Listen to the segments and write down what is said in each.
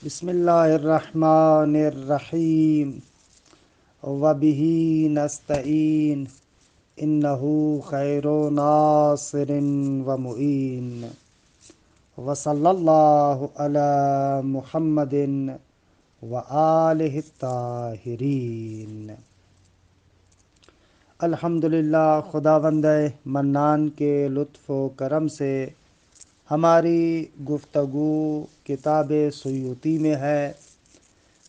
بسم اللہ الرحمن الرحیم وبہ نستعین انہ خیر ناصر ومعین وصلی اللہ علی محمد وآلہ الطاہرین۔ الحمدللہ، خداوند منان کے لطف و کرم سے ہماری گفتگو کتاب سیوطی میں ہے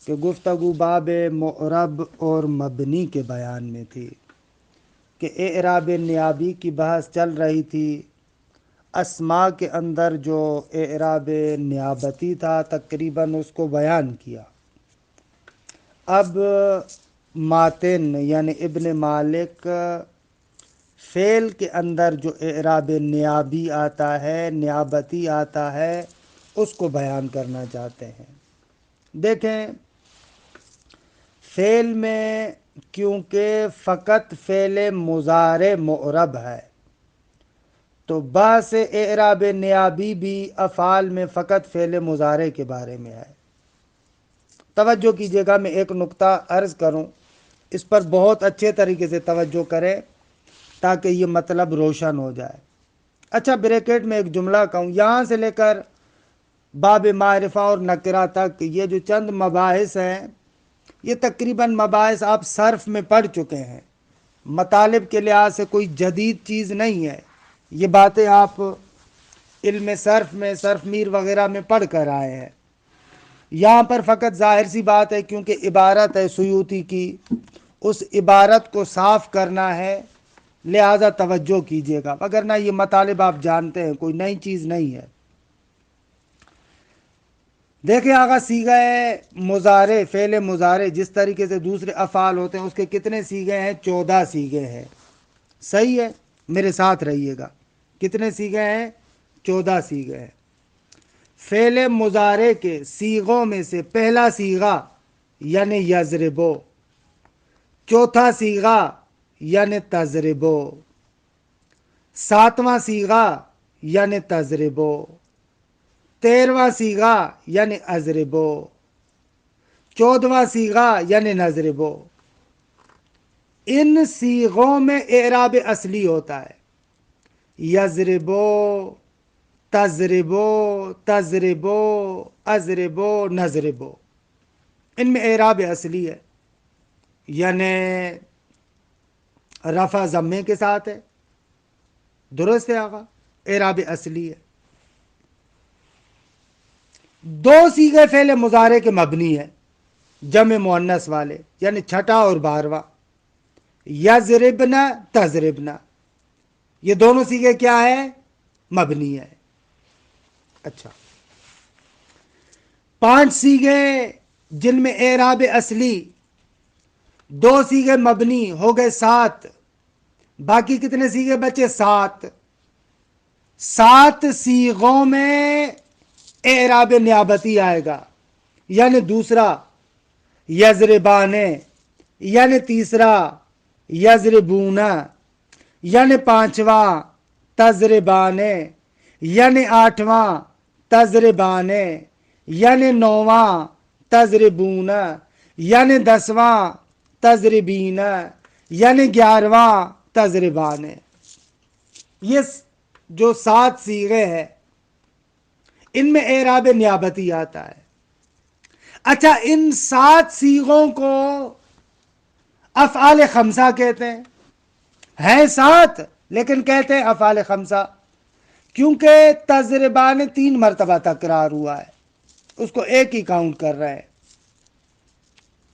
کہ گفتگو باب معرب اور مبنی کے بیان میں تھی کہ اعراب نیابی کی بحث چل رہی تھی۔ اسماء کے اندر جو اعراب نیابتی تھا تقریباً اس کو بیان کیا۔ اب ماتن یعنی ابن مالک فعل کے اندر جو اعراب نیابی آتا ہے، نیابتی آتا ہے، اس کو بیان کرنا چاہتے ہیں۔ دیکھیں، فعل میں کیونکہ فقط فعل مضارع معرب ہے تو بحث اعراب نیابی بھی افعال میں فقط فعل مضارع کے بارے میں ہے۔ توجہ کیجیے گا، میں ایک نقطہ عرض کروں، اس پر بہت اچھے طریقے سے توجہ کریں تاکہ یہ مطلب روشن ہو جائے۔ اچھا، بریکٹ میں ایک جملہ کہوں، یہاں سے لے کر باب معرفہ اور نکرہ تک یہ جو چند مباحث ہیں، یہ تقریباً مباحث آپ صرف میں پڑھ چکے ہیں۔ مطالب کے لحاظ سے کوئی جدید چیز نہیں ہے، یہ باتیں آپ علم صرف میں، صرف میر وغیرہ میں پڑھ کر آئے ہیں۔ یہاں پر فقط ظاہر سی بات ہے، کیونکہ عبارت ہے سیوطی کی، اس عبارت کو صاف کرنا ہے، لہذا توجہ کیجیے گا، وگرنہ یہ مطالب آپ جانتے ہیں، کوئی نئی چیز نہیں ہے۔ دیکھیں آگا، صیغہ مضارع، فعل مضارع جس طریقے سے دوسرے افعال ہوتے ہیں اس کے کتنے صیغے ہیں؟ 14 صیغے ہیں۔ صحیح ہے، میرے ساتھ رہیے گا۔ کتنے صیغے ہیں؟ 14 صیغے ہیں۔ فعل مضارع کے صیغوں میں سے پہلا صیغہ یعنی یضربو، چوتھا صیغہ یعنی تضربو، ساتواں صیغہ یعنی تضربو، 13واں صیغہ یعنی اضربو، 14واں صیغہ یعنی نضربو۔ ان صیغوں میں اعراب اصلی ہوتا ہے یضربو، تضربو، تضربو، اضربو، نضربو۔ ان میں اعراب اصلی ہے، یعنی رفع ضمے کے ساتھ ہے۔ درست ہے آقا، اعراب اصلی ہے۔ دو صیغے فعل مضارع کے مبنی ہے، جمع مؤنث والے، یعنی چھٹا اور 12واں، یضربنا، تضربنا، یہ دونوں صیغے کیا ہے؟ مبنی ہے۔ اچھا، 5 صیغے جن میں اعراب اصلی، 2 صیغے مبنی، ہو گئے 7۔ باقی کتنے صیغے بچے؟ 7۔ 7 صیغوں میں اعراب نیابتی آئے گا، یعنی دوسرا یضربان، یعنی تیسرا یضربون، یعنی 5واں تضربان، یعنی 8واں تضربان، یعنی 9واں تضربون، یعنی 10واں تضربین، یعنی 11واں تضربان۔ یہ جو 7 صیغے ہیں ان میں اعراب نیابتی آتا ہے۔ اچھا، ان 7 صیغوں کو افعال خمسہ کہتے ہیں 7 لیکن کہتے ہیں افعال خمسہ، کیونکہ تضربان 3 مرتبہ تکرار ہوا ہے، اس کو ایک ہی کاؤنٹ کر رہے ہیں۔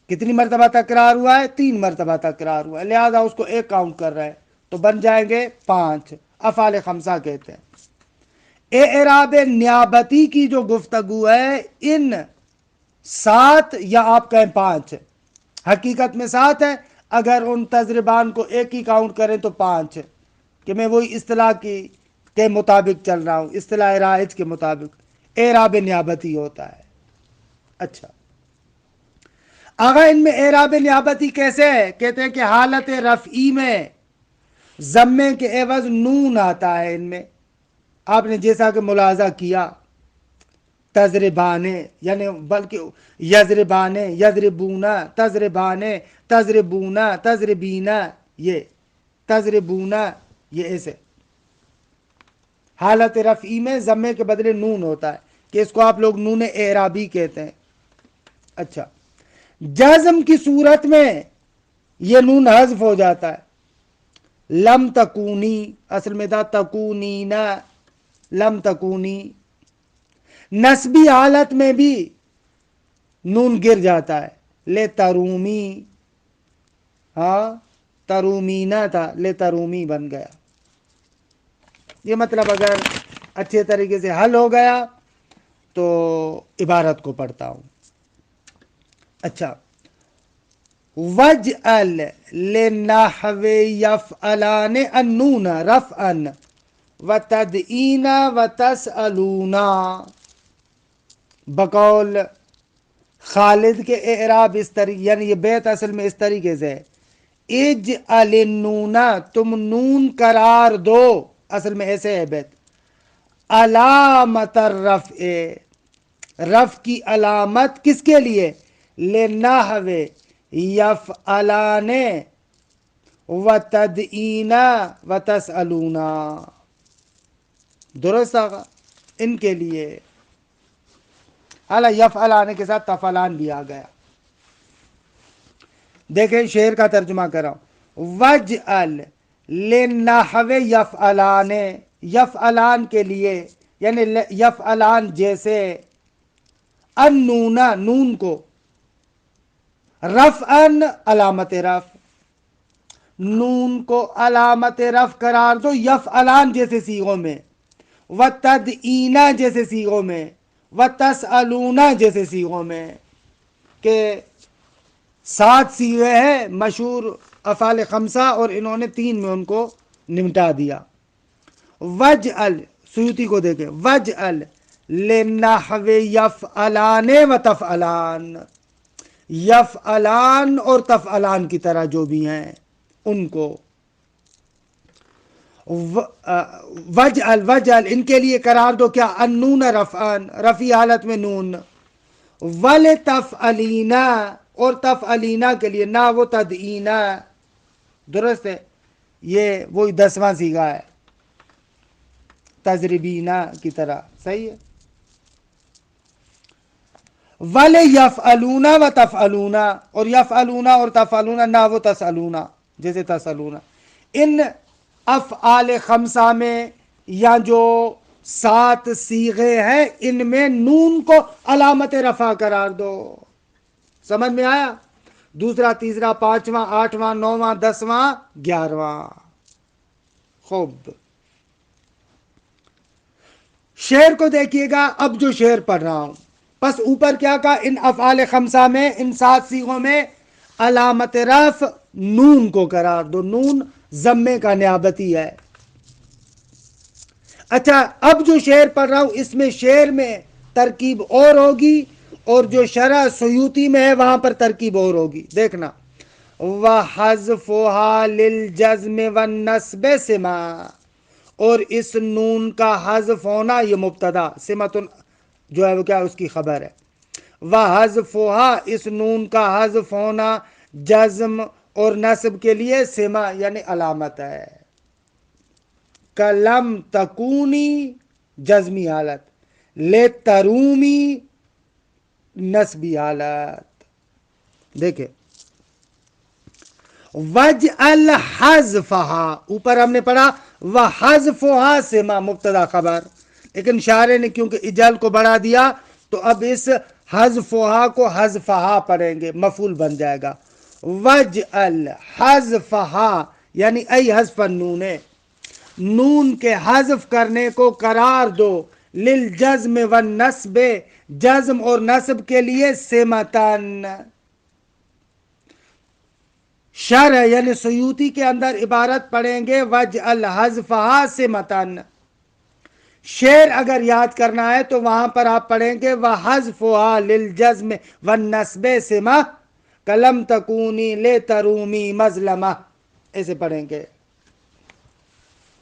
کتنی مرتبہ تکرار ہوا ہے؟ 3 مرتبہ تکرار ہوا ہے، لہذا اس کو ایک کاؤنٹ کر رہے ہیں، تو بن جائیں گے 5، افعال خمسہ کہتے ہیں۔ اعراب نیابتی کی جو گفتگو ہے، ان 7 یا آپ کہیں 5، حقیقت میں 7 ہے، اگر ان تضربان کو ایک ہی کاؤنٹ کریں تو 5، کہ میں وہی اصطلاح کے مطابق چل رہا ہوں، اصطلاح رائج کے مطابق اعراب نیابتی ہوتا ہے۔ اچھا آگا، ان میں اعراب نیابتی کیسے ہے؟ کہتے ہیں کہ حالت رفعی میں ضمے کے عوض نون آتا ہے۔ ان میں آپ نے جیسا کہ ملاحظہ کیا، تضربانے یعنی بلکہ یضربانے، یضربونا، تضربانے، تضربونا، تضربینا، یہ تضربونا، یہ ایسے حالت رفعی میں ضمے کے بدلے نون ہوتا ہے کہ اس کو آپ لوگ نون اعرابی کہتے ہیں۔ اچھا، جزم کی صورت میں یہ نون حذف ہو جاتا ہے، لم تکونی، اصل میں تھا تکونینا، لم تکونی۔ نسبی حالت میں بھی نون گر جاتا ہے، لے ترومی، ہاں ترومینا تھا، لے ترومی بن گیا۔ یہ مطلب اگر اچھے طریقے سے حل ہو گیا تو عبارت کو پڑھتا ہوں۔ اچھا، وجعل لنحو یفعلان النون رفعا وتدعینا وتسألونا، بقول خالد کے اعراب اس طریقے، یعنی یہ بیت اصل میں اس طریقے سے ہے، اجعل النون، تم نون قرار دو، اصل میں ایسے ہے بیت، علامت الرفع، رفع کی علامت کس کے لیے، لنحو یفعلان وتدعینا وتسألونا، درست آگا ان کے لیے، حالا یفعلان کے ساتھ تفعلان بھی آ گیا۔ دیکھیں شعر کا ترجمہ کر رہا ہوں، وجعل لنحو یفعلان، یفعلان کے لیے یعنی یفعلان جیسے، النون، نون کو، رفعن علامت رفع، نون کو علامت رفع قرار دو یفعلان جیسے صیغوں میں، وتدعینا جیسے صیغوں میں، وتسألونا جیسے صیغوں میں، کہ 7 صیغے ہیں مشہور افعال خمسہ اور انہوں نے 3 میں ان کو نمٹا دیا۔ وجعل، سیوطی کو دیکھیں، وجعل لنحو یفعلان و تفعلان، یفعلان اور تفعلان کی طرح جو بھی ہیں ان کو، وجعل ان کے لیے قرار دو کیا، النون رفعان، رفعی حالت میں نون، ولتفعلینا، اور تفعلینا کے لیے نا وہ تدعینا، درست ہے، یہ وہی 10واں صیغہ ہے تضربینا کی طرح، صحیح ہے۔ وَلِيَفْعَلُونَ وَتَفْعَلُونَ، اور یفعلون اور تفعلون، نہ وہ تسألون جیسے تسألون، ان افعال خمسہ میں یا جو 7 صیغے ہیں ان میں نون کو علامت رفع قرار دو، سمجھ میں آیا؟ دوسرا، تیسرا، 5واں، 8واں، 9واں، 10واں، 11واں۔ خوب، شعر کو دیکھیے گا، اب جو شعر پڑھ رہا ہوں، بس اوپر کیا کہا، ان افعال خمسہ میں، ان 7 صیغوں میں علامت رفع نون کو قرار دو، نون ضمے کا نیابتی ہے۔ اچھا، اب جو شعر پڑھ رہا ہوں اس میں شعر میں ترکیب اور ہوگی، اور جو شرح سیوطی میں ہے وہاں پر ترکیب اور ہوگی، دیکھنا، وَحَذْفُهَا لِلْجَزْمِ وَالنَّصْبِ سِمَا، اور اس نون کا حذف ہونا، یہ مبتدا، سمتن جو ہے وہ کیا، اس کی خبر ہے، وَحَذْفُهَا، اس نون کا حذف ہونا جزم اور نصب کے لیے، سما یعنی علامت ہے، کلم تکونی جزمی حالت، لے ترومی نصبی حالت۔ دیکھیں، وجعل حذفها، اوپر ہم نے پڑھا وحذفها سما مبتدا خبر، لیکن شاعر نے کیونکہ اجل کو بڑھا دیا تو اب اس حذفها کو حذفها پڑھیں گے، مفعول بن جائے گا، وجعل حذفها یعنی ای حذف النون، نون کے حذف کرنے کو قرار دو، للجزم والنصب، جزم اور نصب کے لیے، سمتن، شرح یعنی سیوطی کے اندر عبارت پڑھیں گے وجعل حذفها سمتن، شعر اگر یاد کرنا ہے تو وہاں پر آپ پڑھیں گے وحذفها للجزم والنصب سما، کلم تکونی لے ترومی مظلمہ، ایسے پڑھیں گے،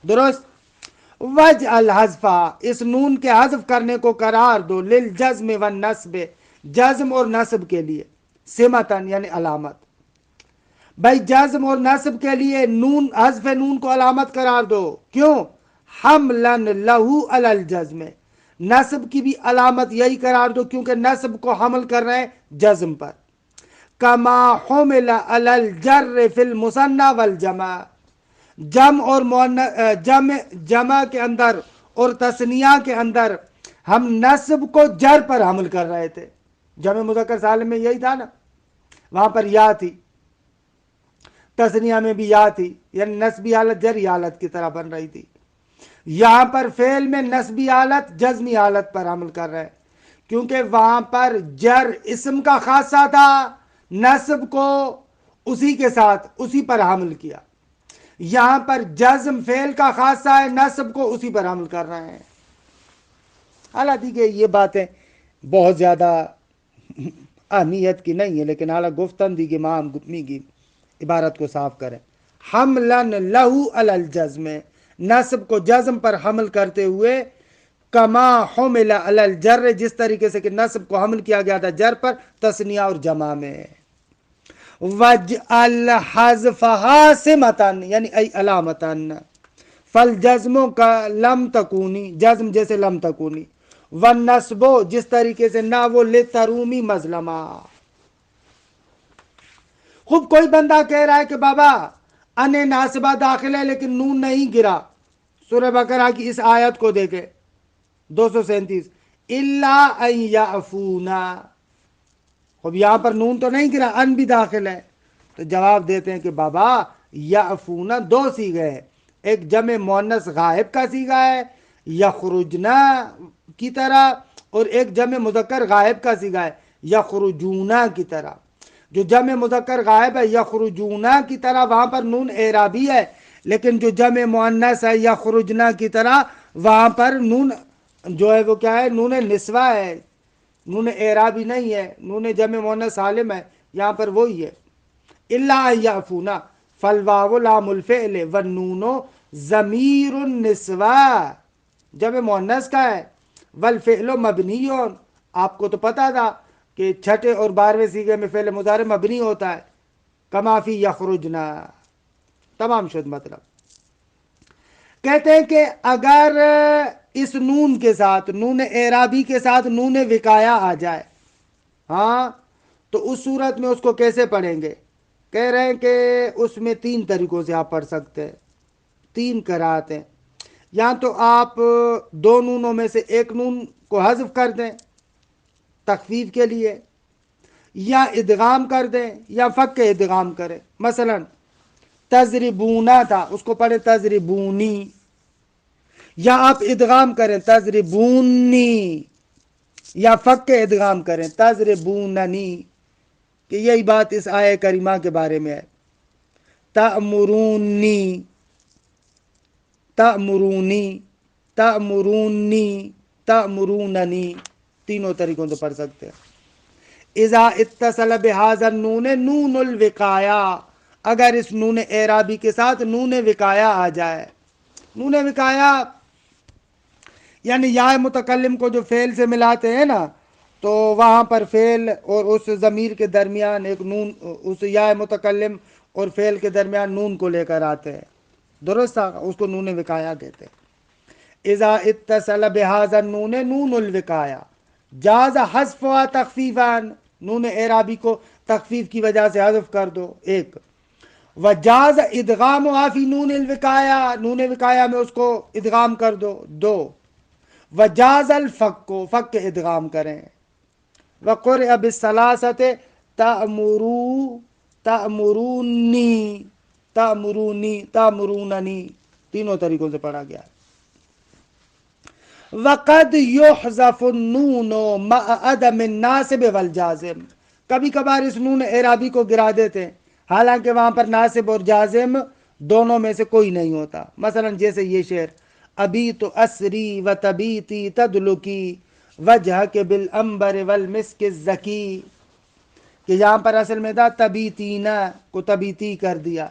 درست۔ وج الحذفا، اس نون کے حذف کرنے کو قرار دو، للجزم والنصب، جزم اور نصب کے لیے، سمتن یعنی علامت. بھائی جزم اور نصب کے لیے نون، حذف نون کو علامت قرار دو. کیوں؟ حملن لہو علی الجزم، نصب کی بھی علامت یہی قرار دو کیونکہ نصب کو حمل کر رہے ہیں جزم پر. کما حمل علی الجر فی المثنی والجمع، جمع کے اندر اور تثنیہ کے اندر ہم نصب کو جر پر حمل کر رہے تھے. جمع مذکر سالم میں یہی تھا نا، وہاں پر یا تھی، تثنیہ میں بھی یا تھی، یعنی نصبی حالت جری حالت کی طرح بن رہی تھی. یہاں پر فعل میں نصبی حالت جزمی حالت پر حمل کر رہے کیونکہ وہاں پر جر اسم کا خاصہ تھا، نصب کو اسی کے ساتھ اسی پر حمل کیا. یہاں پر جزم فعل کا خاصہ ہے، نصب کو اسی پر حمل کر رہے ہیں. حالانکہ کہ یہ باتیں بہت زیادہ اہمیت کی نہیں ہے، لیکن اعلیٰ گفتن دی امام گتمی کی عبارت کو صاف کریں. حملن لہو علی الجزم، نصب کو جزم پر حمل کرتے ہوئے، کما حمل علی الجر، جس طریقے سے کہ نصب کو حمل کیا گیا تھا جر پر تثنیہ اور جمع میں. وجعل حذفها سمتن یعنی ای علامتن، فالجزم کا لم تکونی، جزم جیسے لم تکونی، والنصب جس طریقے سے نہ وہ لترومی مظلمہ. خوب کوئی بندہ کہہ رہا ہے کہ بابا ان ناصبہ داخل ہے لیکن نون نہیں گرا. سورہ بقرہ کی اس آیت کو دیکھے 237، الا ان یعفونا، اب یہاں پر نون تو نہیں گرا، ان بھی داخل ہے. تو جواب دیتے ہیں کہ بابا یعفونا دو صیغے ہیں، ایک جمع مؤنث غائب کا صیغہ ہے یخرجنا کی طرح، اور ایک جمع مذکر غائب کا صیغہ ہے یخرجونا کی طرح. جو جمع مذکر غائب ہے یخرجونا کی طرح وہاں پر نون اعرابی ہے، لیکن جو جمع مؤنث ہے یخرجنا کی طرح وہاں پر نون جو ہے وہ کیا ہے، نون نسوہ ہے، نون اعرابی نہیں ہے، نون جمع مؤنث سالم ہے، یہاں پر وہی ہے. الا ان یعفونا فالواو لام الفعل والنون ضمیر النسوہ، جمع مؤنث کا ہے، والفعل مبنی، آپ کو تو پتا تھا کہ چھٹے اور 12ویں صیغے میں فعل مضارع مبنی ہوتا ہے، کما فی یخرجنا. تمام شد. مطلب کہتے ہیں کہ اگر اس نون کے ساتھ، نون اعرابی کے ساتھ نون وقایا آ جائے، ہاں، تو اس صورت میں اس کو کیسے پڑھیں گے؟ کہہ رہے ہیں کہ اس میں 3 طریقوں سے آپ پڑھ سکتے ہیں، 3 قرات ہیں. یا تو آپ 2 نونوں میں سے ایک نون کو حذف کر دیں تخفیف کے لیے، یا ادغام کر دیں، یا فک ادغام کریں. مثلا تضربونا تھا، اس کو پڑھیں تضربونی، یا آپ ادغام کریں تضربونی، یا فک ادغام کریں تضربوننی. کہ یہی بات اس آیہ کریمہ کے بارے میں ہے. تأمرونی، تأمرونی، تأمرونی، تأمروننی، تینوں طریقوں سے پڑھ سکتے ہیں. اذا اتصل بهذا النون نون الوقایا، اگر اس نون اعرابی کے ساتھ نون وقایا آ جائے. نون وقایا یعنی یا متکلم کو جو فعل سے ملاتے ہیں نا، تو وہاں پر فعل اور اس ضمیر کے درمیان ایک نون، اس یا متکلم اور فعل کے درمیان نون کو لے کر آتے ہیں، درست، اس کو نون وقایا کہتے ہیں. اذا اتصل بهذا النون نون الوقایا جاز حذفها تخفیفا، نون اعرابی کو تخفیف کی وجہ سے حذف کر دو، ایک. وجاز ادغامها فی نون الوقایا، نون وقایا میں اس کو ادغام کر دو، دو. وجاز الفک کو فک ادغام کریں. وقرئ بالثلاثۃ تأمرو، تأمرونی، تأمرونی، تأمروننی، تینوں طریقوں سے پڑھا گیا. وقد یحذف النون مع عدم الناصب والجازم، کبھی کبھار اس نون اعرابی کو گرا دیتے ہیں حالانکہ وہاں پر ناصب اور جازم دونوں میں سے کوئی نہیں ہوتا. مثلا جیسے یہ شعر، ابیت اسری و تبیتی تدلکی وجہک بالعنبر والمسک الزکی، کہ یہاں پر اصل میں تھا تبیتینا کو تبیتی کر دیا،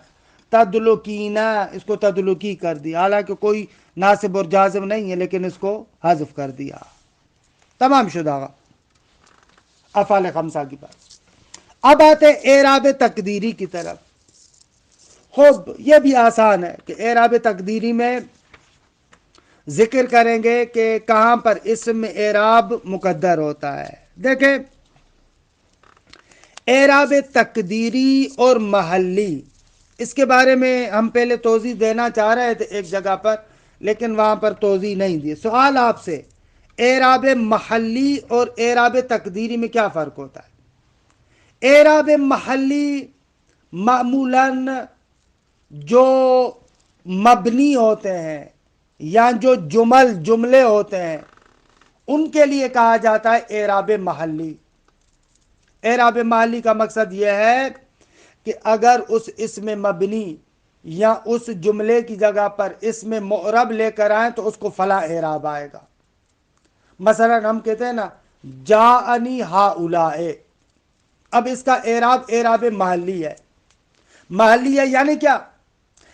تدلکینا، اس کو تدلکی کر دیا، حالانکہ کوئی ناصب اور جازم نہیں ہے لیکن اس کو حذف کر دیا. تمام شدہ افعال خمسہ کی بات. اب آتے اعراب تقدیری کی طرف. خوب یہ بھی آسان ہے کہ اعراب تقدیری میں ذکر کریں گے کہ کہاں پر اسم اعراب مقدر ہوتا ہے. دیکھیں اعراب تقدیری اور محلی، اس کے بارے میں ہم پہلے توضیح دینا چاہ رہے تھے ایک جگہ پر، لیکن وہاں پر توضیح نہیں دی. سوال آپ سے، اعراب محلی اور اعراب تقدیری میں کیا فرق ہوتا ہے؟ اعراب محلی معمولاً جو مبنی ہوتے ہیں یا جو جملے ہوتے ہیں ان کے لیے کہا جاتا ہے اعراب محلی. اعراب محلی کا مقصد یہ ہے کہ اگر اس اسم مبنی یا اس جملے کی جگہ پر اسم معرب لے کر آئیں تو اس کو فلاں اعراب آئے گا. مثلا ہم کہتے ہیں نا جاءنی ہؤلاء، اب اس کا اعراب محلی ہے. محلی ہے یعنی کیا؟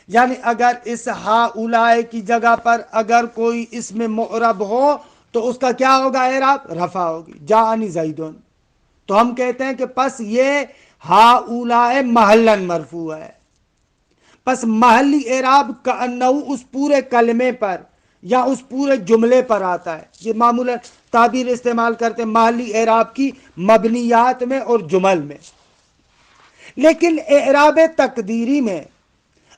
یعنی اگر اس ہؤلاء کی جگہ پر اگر کوئی اسم معرب ہو تو اس کا کیا ہوگا؟ اعراب رفع ہوگی. جاءنی زیدن، تو ہم کہتے ہیں کہ پس یہ ہؤلاء محلاً مرفوع ہے. پس محلی اعراب کأنہ اس پورے کلمے پر یا اس پورے جملے پر آتا ہے. یہ معمولاً تعبیر استعمال کرتے ہیں محلی اعراب کی مبنیات میں اور جمل میں. لیکن اعراب تقدیری میں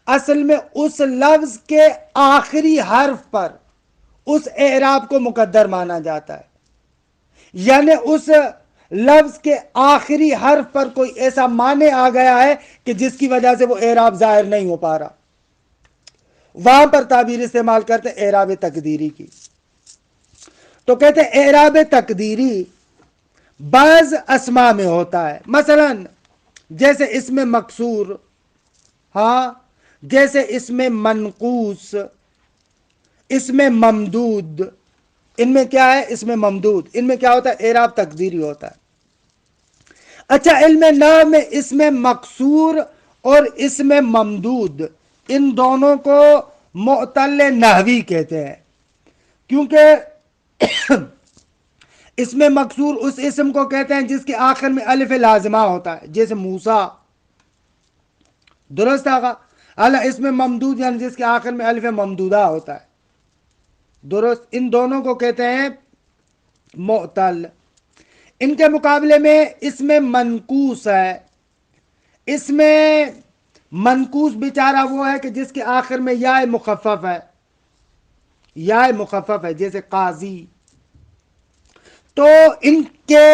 اصل میں اس لفظ کے آخری حرف پر اس اعراب کو مقدر مانا جاتا ہے. یعنی اس لفظ کے آخری حرف پر کوئی ایسا معنی آ گیا ہے کہ جس کی وجہ سے وہ اعراب ظاہر نہیں ہو پا رہا، وہاں پر تعبیر استعمال کرتے اعراب تقدیری کی. تو کہتے ہیں اعراب تقدیری بعض اسما میں ہوتا ہے، مثلا جیسے اسم مکسور، ہاں، جیسے اسم منقوص، اسم ممدود. ان میں کیا ہے؟ اسم ممدود، ان میں کیا ہوتا ہے؟ اعراب تقدیری ہوتا ہے. اچھا، علم نحو میں اسم مکسور اور اسم ممدود ان دونوں کو معتل نحوی کہتے ہیں، کیونکہ اسم مکسور اس اسم کو کہتے ہیں جس کے آخر میں الف لازمہ ہوتا ہے، جیسے موسیٰ، درست آگا. اعلیٰ اسم ممدود یعنی جس کے آخر میں الف ممدودہ ہوتا ہے، درست. ان دونوں کو کہتے ہیں معتل. ان کے مقابلے میں اسم منقوص ہے. اسم منقوص بیچارہ وہ ہے کہ جس کے آخر میں یا مخفف ہے، یا مخفف ہے، جیسے قاضی. تو ان کے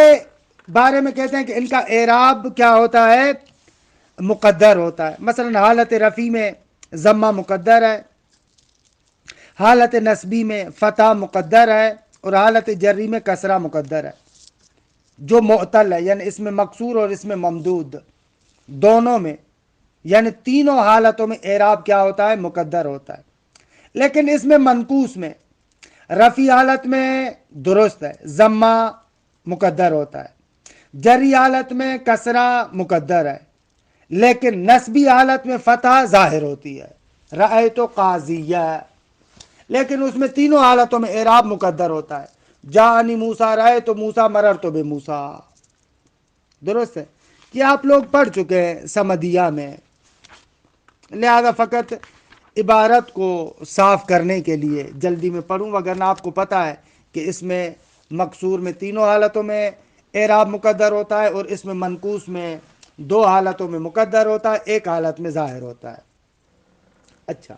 بارے میں کہتے ہیں کہ ان کا اعراب کیا ہوتا ہے؟ مقدر ہوتا ہے. مثلا حالت رفع میں ضمہ مقدر ہے، حالت نصبی میں فتح مقدر ہے، اور حالت جری میں کسرہ مقدر ہے. جو معتل ہے یعنی اسم مکسور اور اسم ممدود دونوں میں، یعنی تینوں حالتوں میں اعراب کیا ہوتا ہے؟ مقدر ہوتا ہے. لیکن اس میں منقوص میں رفع حالت میں درست ہے، ضمہ مقدر ہوتا ہے، جری حالت میں کسرہ مقدر ہے، لیکن نصبی حالت میں فتح ظاہر ہوتی ہے، رأیت قاضیہ. لیکن اس میں تینوں حالتوں میں اعراب مقدر ہوتا ہے. جاءنی موسیٰ رأیت موسیٰ مررت بموسیٰ، درست ہے. یہ آپ لوگ پڑھ چکے ہیں سمدیہ میں، لہذا فقط عبارت کو صاف کرنے کے لیے جلدی میں پڑھوں، وگرنہ آپ کو پتہ ہے کہ اس میں مکسور میں تینوں حالتوں میں اعراب مقدر ہوتا ہے، اور اس میں منقوص میں دو حالتوں میں مقدر ہوتا ہے، ایک حالت میں ظاہر ہوتا ہے. اچھا،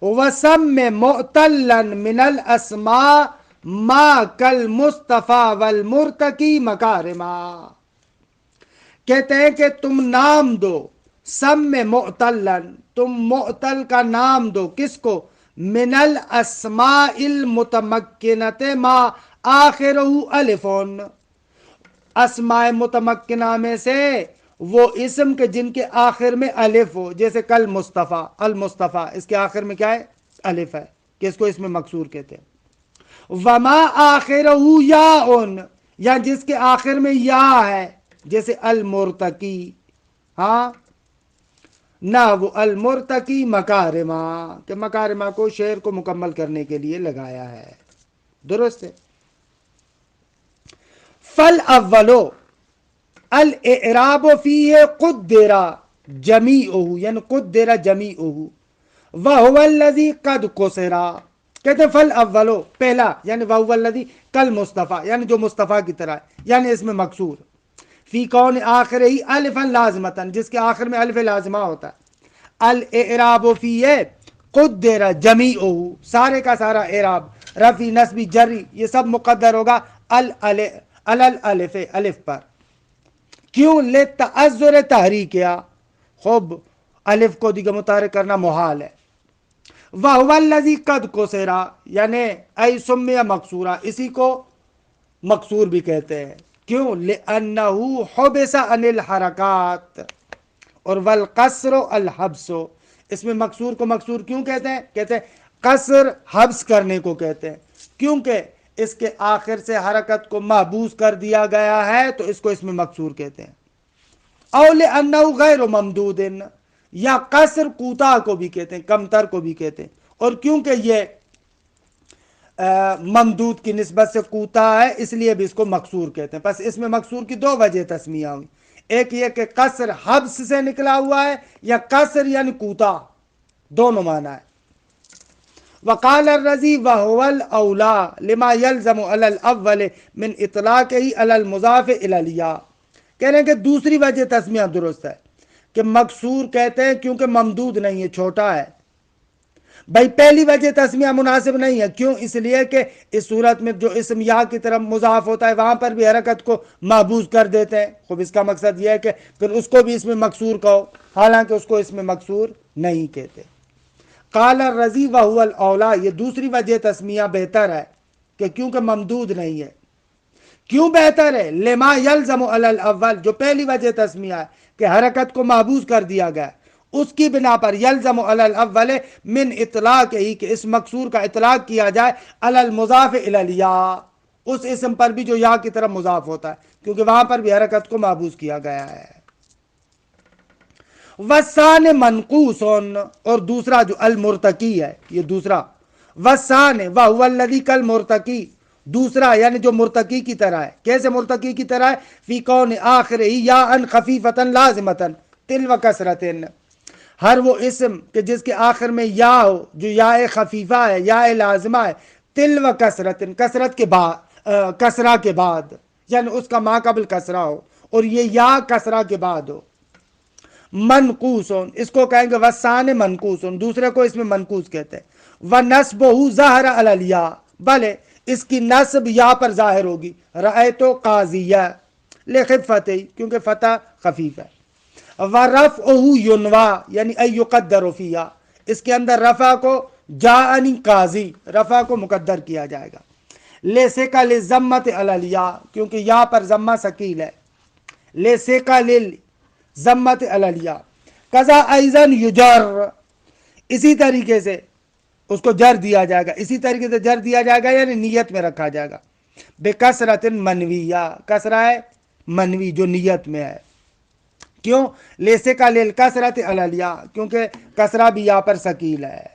وَسَمِّ مُعْتَلًّا مِنَ الْأَسْمَاءِ مَا كَالْمُصْطَفَى وَالْمُرْتَقِي مَكَارِمًا. کہتے ہیں کہ تم نام دو، سم معتلن، تم معتل کا نام دو، کس کو؟ من الاسماء المتمکنۃ ما آخرہ الف، اسماء متمکنہ میں سے وہ اسم کے جن کے آخر میں الف ہو، جیسے کل مصطفیٰ، المصطفیٰ اس کے آخر میں کیا ہے؟ الف ہے، کہ اس کو اس میں مکسور کہتے ہیں. وما آخرہ یاء، یا جس کے آخر میں یا ہے، جیسے المرتقی، ہاں، نہ وہ المرتقی مکارمہ کہ مکارمہ کو شعر کو مکمل کرنے کے لیے لگایا ہے، درست ہے۔ فل اولو الاعراب فیہ قدر جمیعہ، یعنی قدر جمیعہ وہو الذی قد قصرا، کہتے ہیں فل اولو پہلا، یعنی وہو الذی کل مصطفیٰ، یعنی جو مصطفیٰ کی طرح ہے، یعنی اس میں مقصور فی کون آخر ہی الفا لازمتن، جس کے آخر میں الف لازمہ ہوتا ہے، الاعراب فیہ قدر جمیعہ، سارے کا سارا اعراب رفی نصبی جری یہ سب مقدر ہوگا الالف الف پر، کیوں؟ لتعذر تحریکیا، خوب الف کو دیگر متحرک کرنا محال ہے۔ وَهُوَ الَّذِي قَدْ قُصِرَ، یعنی ای سمی مقصورہ، اسی کو مقصور بھی کہتے ہیں، کیوں؟ لِأَنَّهُ حُبِسَ عَنِ الْحَرَكَاتِ، اور والقصر الحبس، اس میں مقصور کو مقصور کیوں کہتے ہیں؟ کہتے ہیں قصر حبس کرنے کو کہتے ہیں، کیونکہ اس کے آخر سے حرکت کو محبوس کر دیا گیا ہے تو اس کو اس میں مقصور کہتے ہیں۔ او لأنه غیر ممدود، یا قصر کوتاہ کو بھی کہتے ہیں، کمتر کو بھی کہتے ہیں، اور کیونکہ یہ ممدود کی نسبت سے کوتاہ ہے اس لیے بھی اس کو مقصور کہتے ہیں۔ پس اس میں مقصور کی دو وجہ تسمیہ ہوئی، ایک یہ کہ قصر حبس سے نکلا ہوا ہے، یا قصر یعنی کوتاہ، دونوں معنی ہے۔ وقال الرزی وهو الاولا لما يلزم على الاول من اطلاقه على المضاف الى الياء، کہہ رہے ہیں کہ دوسری وجہ تسمیہ درست ہے کہ مقصور کہتے ہیں کیونکہ ممدود نہیں ہے، چھوٹا ہے۔ بھائی پہلی وجہ تسمیہ مناسب نہیں ہے، کیوں؟ اس لیے کہ اس صورت میں جو اسم یا کی طرف مضاف ہوتا ہے وہاں پر بھی حرکت کو محبوس کر دیتے ہیں، خوب اس کا مقصد یہ ہے کہ پھر اس کو بھی اس میں مقصور کہو، حالانکہ اس کو اس میں مقصور نہیں کہتے۔ قال الرزی وهو الاولا، یہ دوسری وجہ تسمیہ بہتر ہے کہ کیونکہ ممدود نہیں ہے۔ کیوں بہتر ہے؟ لما یلزم علی الاول، جو پہلی وجہ تسمیہ ہے کہ حرکت کو محبوس کر دیا گیا، اس کی بنا پر یلزم علی الاول من اطلاق ہی، کہ اس مقصور کا اطلاق کیا جائے علی المضاف الی الیاء، اس اسم پر بھی جو یا کی طرف مضاف ہوتا ہے، کیونکہ وہاں پر بھی حرکت کو محبوس کیا گیا ہے۔ وسان منقوس، اور دوسرا جو المرتقی ہے، یہ دوسرا وسان وهو الذی کالمرتقی، دوسرا یعنی جو مرتقی کی طرح ہے۔ کیسے مرتقی کی طرح ہے؟ فی کون آخر یا ان خفیفتا لازمتا تلو کسرتن، ہر وہ اسم کہ جس کے آخر میں یا ہو جو یا خفیفہ ہے، یا لازمہ ہے، تلو کسرتن کسرت کے بعد، کسرہ کے بعد، یعنی اس کا ما قبل کسرہ ہو اور یہ یا کسرہ کے بعد ہو۔ منقوسون، اس کو کہیں گے وسان منقوسون، دوسرے کو اس میں منقوس کہتے ہیں۔ وَنَصْبُهُ ظَاهِرَ عَلَى الْيَاءِ، بلے اس کی نصب یا پر ظاہر ہوگی، رأیتو قاضیہ لخفتہ، کیونکہ فتح خفیف ہے۔ وَرَفْعُهُ يُنْوَى، یعنی أَن يُقَدَّرُ فِيهَا، اس کے اندر رفع کو جاءنی قاضی، رفع کو مقدر کیا جائے گا۔ لِسِقَ لِلزَّمَّةِ عَلَى الْيَاءِ، کیونکہ یا پر ضمہ ثقیل ہے۔ لِسِقَ لِلزَّمَّةِ عَلَى الْيَاءِ قضا ایضاً یجر، اسی طریقے سے اس کو جر دیا جائے گا، اسی طریقے سے جر دیا جائے گا یعنی نیت میں رکھا جائے گا۔ بکسرت منویہ، کسرہ ہے منوی جو نیت میں ہے، کیوں؟ لیسکا للکسرت علی الیا، کیونکہ کسرہ بھی یہاں پر ثقیل ہے۔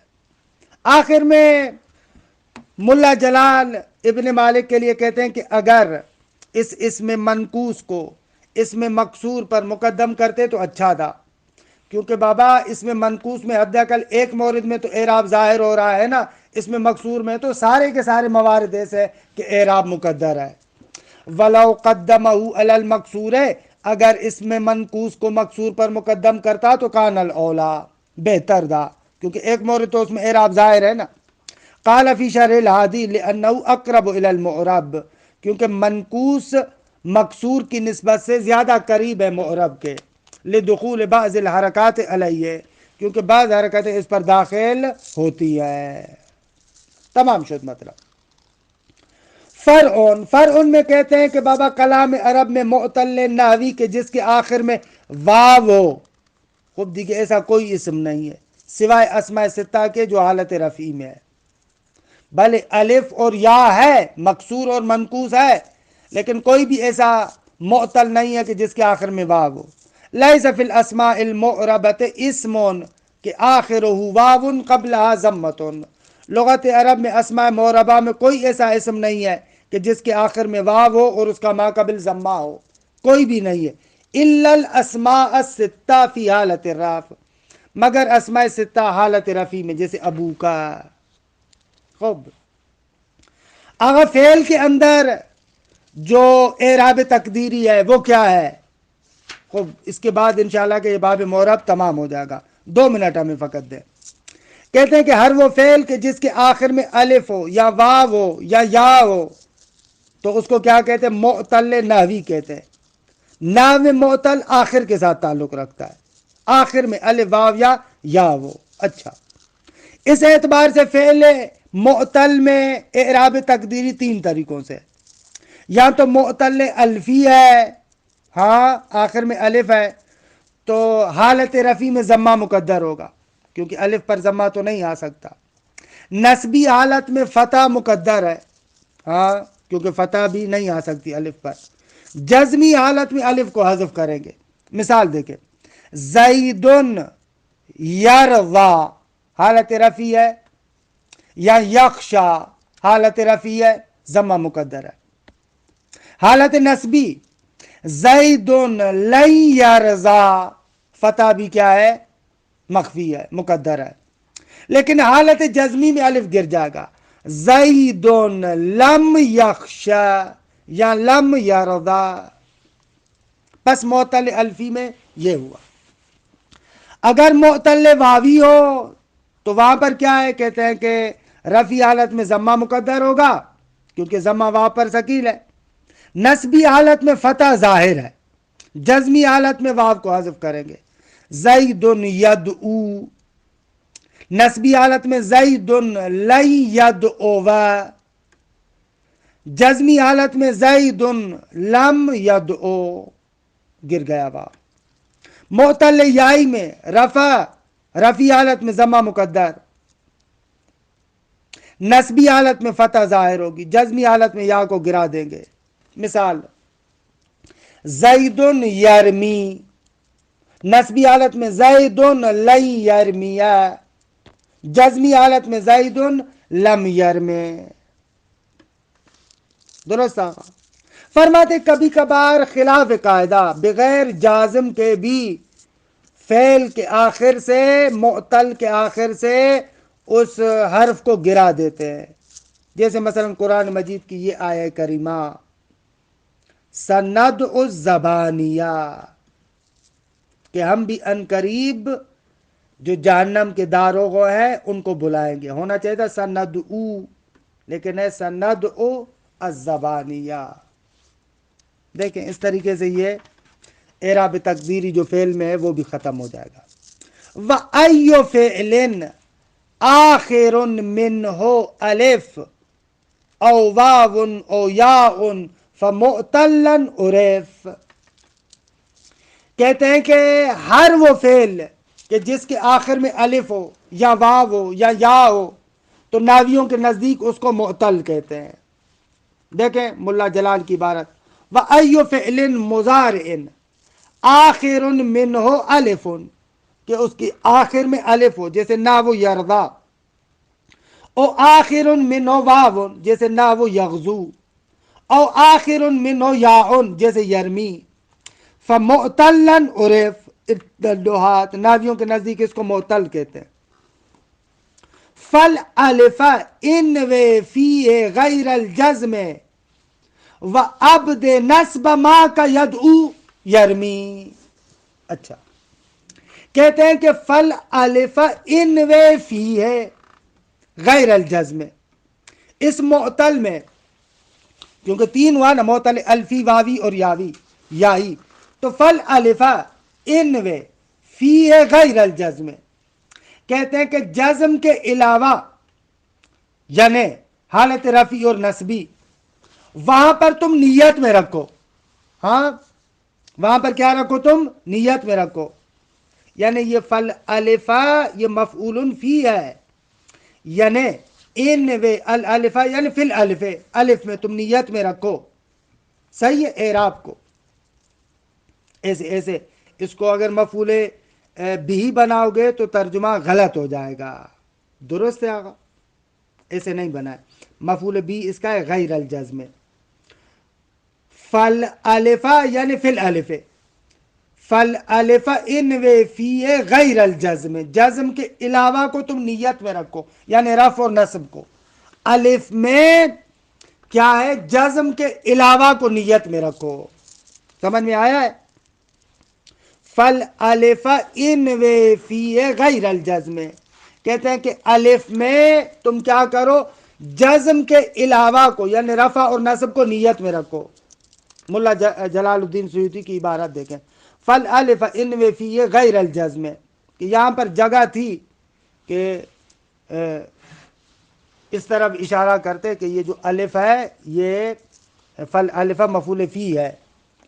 آخر میں ملا جلال ابن مالک کے لیے کہتے ہیں کہ اگر اس اسم منقوس کو اسم مقصور پر مقدم کرتے تو اچھا تھا، کیونکہ بابا اس میں منقوس میں حد اقل ایک مورد میں تو اعراب ظاہر ہو رہا ہے نا، اس میں مقصور میں تو سارے کے سارے موارد ایسے کہ اعراب مقدر ہے۔ وَلَوْ قَدَّمَهُ عَلَى الْمَقْصُورِ، اگر اس میں منقوس کو مقصور پر مقدم کرتا تو کان الاولا، بہتر تھا، کیونکہ ایک مورد تو اس میں اعراب ظاہر ہے نا۔ قال فی شرح الہادی لأنه اقرب الى المعرب، کیونکہ منقوس مقصور کی نسبت سے زیادہ قریب ہے معرب کے، لدخول بعض الحرکات علیہ، کیونکہ بعض حرکتیں اس پر داخل ہوتی ہیں۔ تمام شد مطلب۔ فرعون، فرعون میں کہتے ہیں کہ بابا کلام عرب میں معتل نحوی کے جس کے آخر میں واو ہو، خوب دیکھیں ایسا کوئی اسم نہیں ہے سوائے اسماء ستہ کے جو حالت رفعی میں ہے، بھلے الف اور یا ہے، مکسور اور منقوص ہے، لیکن کوئی بھی ایسا معتل نہیں ہے کہ جس کے آخر میں واو ہو۔ لیس فی الاسماء المعربۃ اسم کہ آخرہ واو قبلہا ضمۃ، لغت عرب میں اسماء معربہ میں کوئی ایسا اسم نہیں ہے کہ جس کے آخر میں واو ہو اور اس کا ما قبل ضمہ ہو، کوئی بھی نہیں ہے، الا الاسماء الستہ فی حالت الرفع، مگر اسماء ستہ حالت رفع میں، جیسے ابو کا۔ خوب، اگر فعل کے اندر جو اعراب تقدیری ہے وہ کیا ہے؟ خوب، اس کے بعد انشاءاللہ کہ یہ باب معرب تمام ہو جائے گا، 2 منٹ ہمیں فقط دیں۔ کہتے ہیں کہ ہر وہ فعل کہ جس کے آخر میں الف ہو یا واو ہو یا یا ہو تو اس کو کیا کہتے ہیں؟ معتل نحوی کہتے ہیں۔ نحو میں معتل آخر کے ساتھ تعلق رکھتا ہے، آخر میں الف واو یا ہو۔ اچھا، اس اعتبار سے فعل معتل میں اعراب تقدیری 3 طریقوں سے، یا تو معتل الفی ہے، ہاں آخر میں الف ہے تو حالت رفع میں ضمہ مقدر ہوگا کیونکہ الف پر ضمہ تو نہیں آ سکتا۔ نسبی حالت میں فتح مقدر ہے، ہاں کیونکہ فتح بھی نہیں آ سکتی الف پر۔ جزمی حالت میں الف کو حذف کریں گے۔ مثال دیکھیں، زید یرضی حالت رفع ہے، یا یخشا حالت رفع ہے، ضمہ مقدر ہے۔ حالت نسبی زید لن یرضی، فتح بھی کیا ہے؟ مخفی ہے، مقدر ہے۔ لیکن حالت جزمی میں الف گر جائے گا، زید لم یخشا یا لم یرضی۔ پس معتل الفی میں یہ ہوا۔ اگر معتل واوی ہو تو وہاں پر کیا ہے؟ کہتے ہیں کہ رفعی حالت میں ضمہ مقدر ہوگا کیونکہ ضمہ واو پر ثقیل ہے۔ نسبی حالت میں فتح ظاہر ہے، جزمی حالت میں واو کو حذف کریں گے۔ زید یدعو، نسبی حالت میں زید لن یدعو، جزمی حالت میں زید لم یدعو، گر گیا واو۔ معتل یائی میں رفعی حالت میں ضمہ مقدر، نسبی حالت میں فتح ظاہر ہوگی، جزمی حالت میں یا کو گرا دیں گے۔ مثال، زید یرمی، نسبی حالت میں زید لن یرمی، جزمی حالت میں زید لم یرمی۔ درست آقا؟ فرماتے کبھی کبھار خلاف قاعدہ بغیر جازم کے بھی فعل کے آخر سے، معتل کے آخر سے اس حرف کو گرا دیتے ہیں، جیسے مثلا قرآن مجید کی یہ آیہ کریمہ سندع الزبانیہ، کہ ہم بھی ان قریب جو جہنم کے داروغ ہیں ان کو بلائیں گے، ہونا چاہیے تھا سندعو، لیکن ہے سندع الزبانیہ۔ دیکھیں اس طریقے سے یہ اعراب تقدیری جو فعل میں ہے وہ بھی ختم ہو جائے گا۔ وَأَيُّ فِعْلٍ آخر منہ الف او واو او یاء فمعتلا عرف، کہتے ہیں کہ ہر وہ فعل کہ جس کے آخر میں الف ہو یا واو ہو یا یا ہو تو نحویوں کے نزدیک اس کو معتل کہتے ہیں۔ دیکھیں ملا جلال کی عبارت، وَأَيُّ فِعْلٍ مُضَارِعٍ آخر منہ الف، کہ اس کی آخر میں الف ہو، جیسے نحو یرضی، او آخر منہ واو، جیسے نحو یغزو، او آخر منہ یاء، جیسے یرمی، فمعتلا عرف، الدہات نحویوں کے نزدیک اس کو معتل کہتے ہیں۔ فالالف انوی فیہ غیر الجزم وابد نصب ما کا یدعو یرمی۔ اچھا، کہتے ہیں کہ فالالف انوی فیہ غیر الجزم، اس معتل میں، کیونکہ 3 ہوا نا، معتل الفی واوی اور یائی، تو فالالف انوی فیہ غیر الجزم، کہتے ہیں کہ جزم کے علاوہ یعنی حالت رفعی اور نسبی وہاں پر تم نیت میں رکھو، ہاں وہاں پر کیا رکھو؟ تم نیت میں رکھو، یعنی یہ فالالفا یہ مفعول فی ہے، یعنی انوی الالفا یعنی فی الالف، الف میں تم نیت میں رکھو، صحیح ہے اعراب کو ایسے ایسے اس کو اگر مفعول بھی بناؤ گے تو ترجمہ غلط ہو جائے گا. درست ہے آقا؟ ایسے نہیں بنائے. مفعول بھی اس کا ہے غیر الجزم. فل الفا یعنی فل الف، فل الف ان وے فی غیر الجزم، جزم کے علاوہ کو تم نیت میں رکھو، یعنی رفع اور نصب کو. الف میں کیا ہے؟ جزم کے علاوہ کو نیت میں رکھو. سمجھ میں آیا ہے؟ فل الف ان وے فی غیر الجزم، کہتے ہیں کہ الف میں تم کیا کرو؟ جزم کے علاوہ کو یعنی رفع اور نصب کو نیت میں رکھو. ملا جلال الدین سیوطی کی عبارت دیکھیں، فل الف ان وے فی غیر الجزم. کہ یہاں پر جگہ تھی کہ اس طرف اشارہ کرتے کہ یہ جو الف ہے یہ فل الف مفعول فی ہے،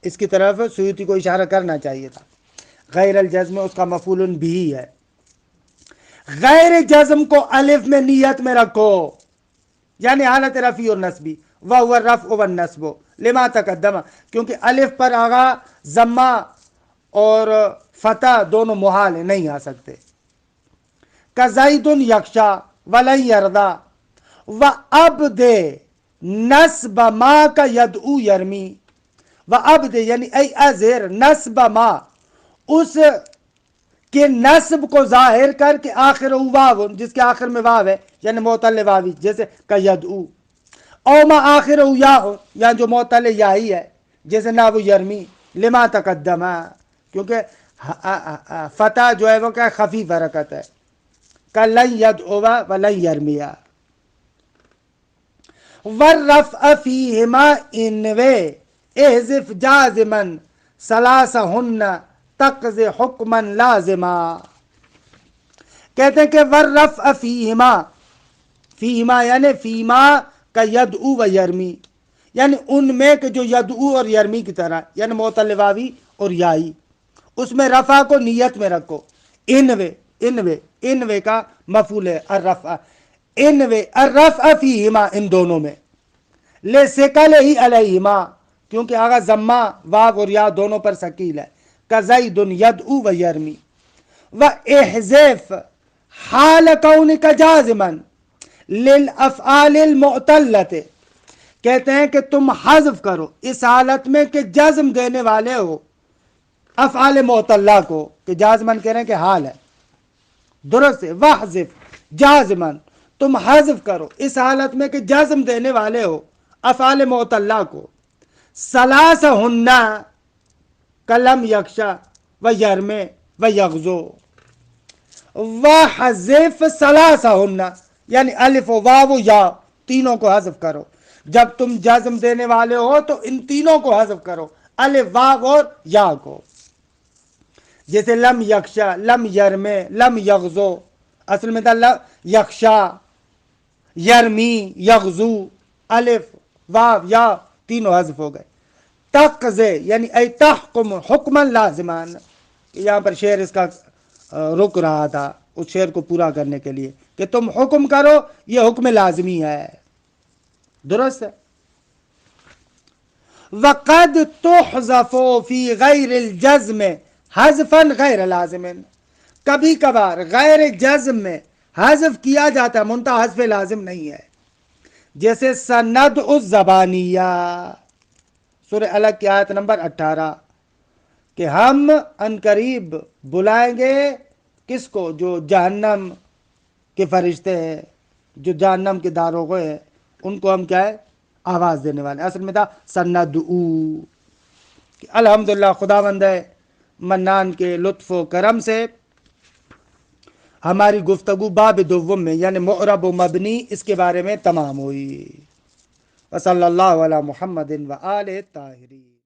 اس کی طرف سیوطی کو اشارہ کرنا چاہیے تھا. غیر الجزم اس کا مفعول بھی ہے. غیر جزم کو الف میں نیت میں رکھو، یعنی حالت رفعی اور نصبی. وہو الرفع والنصب لما تقدم، کیونکہ الف پر آغا ضمہ اور فتح دونوں محال ہیں، نہیں آ سکتے. کزید یخشا ولن یرضا وابد نصب ما کا یدعو یرمی. وابد یعنی ای ازہر نصب ما، اس کے نصب کو ظاہر کر کے آخر واو، جس کے آخر میں واو ہے یعنی معتل واوی، جیسے کا یدعو. او ما آخر یا ہو، یا جو معتل یا ہی ہے جیسے ناو یرمی. لما تقدم، کیونکہ فتح جو ہے وہ کیا خفیف حرکت ہے. کلن یدعو ولن یرمیا. والرفع فیہما انوے احذف جازما ثلاثہن تقض حکما لازما. کہتے ہیں کہ والرفع فیہما، فیہما یعنی فیما کا یدعو و یرمی، یعنی ان میں کہ جو یدعو اور یرمی کی طرح، یعنی معتل واوی اور یائی، اس میں رفع کو نیت میں رکھو. انوے، انوے، انوے کا مفعول ہے الرفع. انوے الرفع فیہما، ان دونوں میں. لے ثقل ہی علیہما، کیونکہ آگا ضمہ واو اور یا دونوں پر ثقیل ہے. کزید یدعو و یرمی. و احذف حال کونک جازما للافعال المعتلۃ، کہتے ہیں کہ تم حذف کرو اس حالت میں کہ جزم دینے والے ہو افعال معتلہ کو، کہ جازمن کہہ رہے ہیں کہ حال ہے. درست ہے. وحذف جازمن، تم حذف کرو اس حالت میں کہ جزم دینے والے ہو افعال معتلہ کو. ثلاثہن کلم یخشا و یرمے و یغزو. وحذف ثلاثہن یعنی الف و واو و یا تینوں کو حذف کرو. جب تم جزم دینے والے ہو تو ان تینوں کو حذف کرو، الف واو اور یا کو. جیسے لم یخشا، لم یرمے، لم یغزو، اصل میں تھا یخشا، یرمی، یغزو، الف واو یا تینوں حذف ہو گئے. تقضے یعنی ای تحکم حکما لازمان، یہاں پر شعر اس کا رک رہا تھا اس شعر کو پورا کرنے کے لیے کہ تم حکم کرو، یہ حکم لازمی ہے. درست ہے. وقد تحذف فی غیر الجزم حذفا غیر لازم، کبھی کبھار غیر جزم میں حذف کیا جاتا ہے منتہا حذف لازم نہیں ہے. جیسے سند الزبانیہ، سورہ الگ کی آیت نمبر 18، کہ ہم عنقریب بلائیں گے کس کو؟ جو جہنم کے فرشتے ہیں، جو جہنم کے داروغے ہیں، ان کو ہم کیا ہے؟ آواز دینے والے. اصل میں تھا سندعو. الحمدللہ خداوند منان کے لطف و کرم سے ہماری گفتگو باب دوم میں یعنی معرب و مبنی اس کے بارے میں تمام ہوئی. وصلی اللہ علی محمد و آلہ الطاہرین.